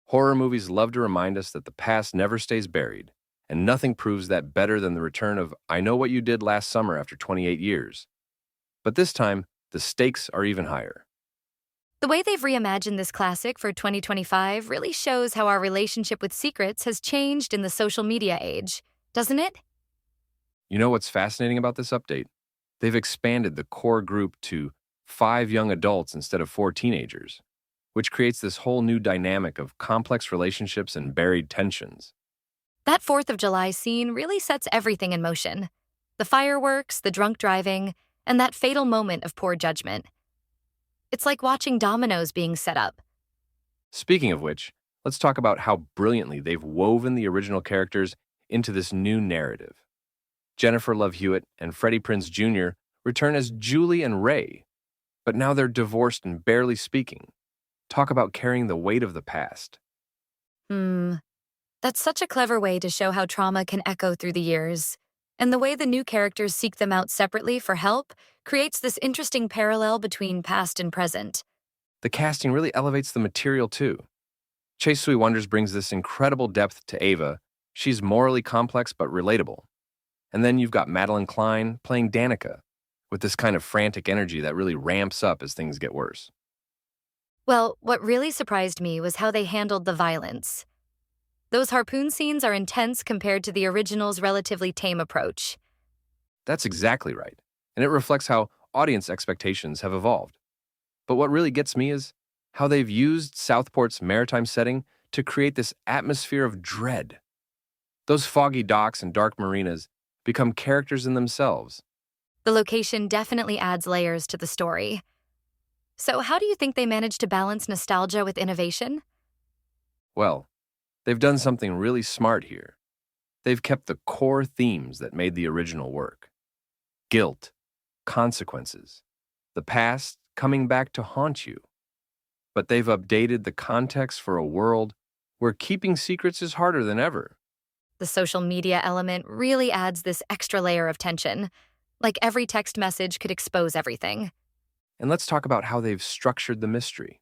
Horror movies love to remind us that the past never stays buried, and nothing proves that better than the return of "I know what you did last summer" after 28 years. But this time, the stakes are even higher. The way they've reimagined this classic for 2025 really shows how our relationship with secrets has changed in the social media age, doesn't it? You know what's fascinating about this update? They've expanded the core group to 5 young adults instead of 4 teenagers, which creates this whole new dynamic of complex relationships and buried tensions. That 4th of July scene really sets everything in motion. The fireworks, the drunk driving, and that fatal moment of poor judgment. It's like watching dominoes being set up. Speaking of which, let's talk about how brilliantly they've woven the original characters into this new narrative. Jennifer Love Hewitt and Freddie Prinze Jr. return as Julie and Ray, but now they're divorced and barely speaking. Talk about carrying the weight of the past. That's such a clever way to show how trauma can echo through the years. And the way the new characters seek them out separately for help creates this interesting parallel between past and present. The casting really elevates the material too. Chase Sui Wonders brings this incredible depth to Ava. She's morally complex but relatable. And then you've got Madeline Cline playing Danica, with this kind of frantic energy that really ramps up as things get worse. Well, what really surprised me was how they handled the violence. Those harpoon scenes are intense compared to the original's relatively tame approach. That's exactly right, and it reflects how audience expectations have evolved. But what really gets me is how they've used Southport's maritime setting to create this atmosphere of dread. Those foggy docks and dark marinas become characters in themselves. The location definitely adds layers to the story. So how do you think they managed to balance nostalgia with innovation? Well, they've done something really smart here. They've kept the core themes that made the original work. Guilt, consequences, the past coming back to haunt you. But they've updated the context for a world where keeping secrets is harder than ever. The social media element really adds this extra layer of tension, like every text message could expose everything. And let's talk about how they've structured the mystery.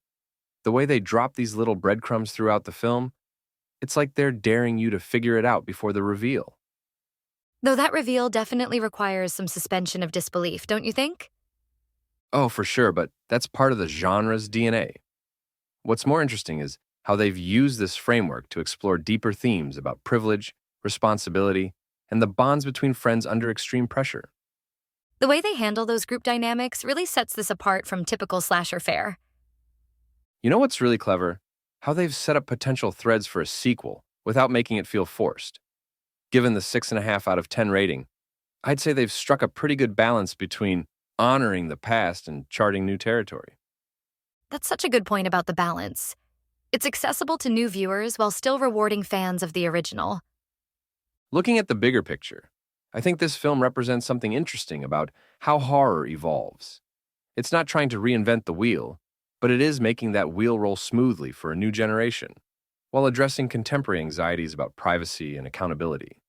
The way they drop these little breadcrumbs throughout the film, it's like they're daring you to figure it out before the reveal. Though that reveal definitely requires some suspension of disbelief, don't you think? Oh, for sure, but that's part of the genre's DNA. What's more interesting is how they've used this framework to explore deeper themes about privilege, responsibility, and the bonds between friends under extreme pressure. The way they handle those group dynamics really sets this apart from typical slasher fare. You know what's really clever? How they've set up potential threads for a sequel without making it feel forced. Given the 6.5 out of 10 rating, I'd say they've struck a pretty good balance between honoring the past and charting new territory. That's such a good point about the balance. It's accessible to new viewers while still rewarding fans of the original. Looking at the bigger picture, I think this film represents something interesting about how horror evolves. It's not trying to reinvent the wheel, but it is making that wheel roll smoothly for a new generation, while addressing contemporary anxieties about privacy and accountability.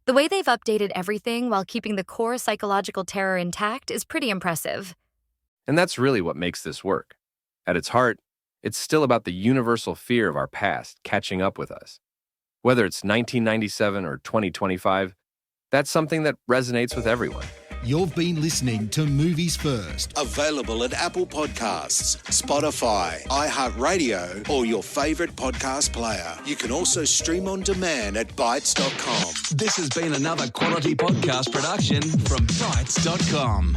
The way they've updated everything while keeping the core psychological terror intact is pretty impressive. And that's really what makes this work. At its heart, it's still about the universal fear of our past catching up with us. Whether it's 1997 or 2025, that's something that resonates with everyone. You've been listening to Movies First. Available at Apple Podcasts, Spotify, iHeartRadio, or your favourite podcast player. You can also stream on demand at Bytes.com. This has been another quality podcast production from Bytes.com.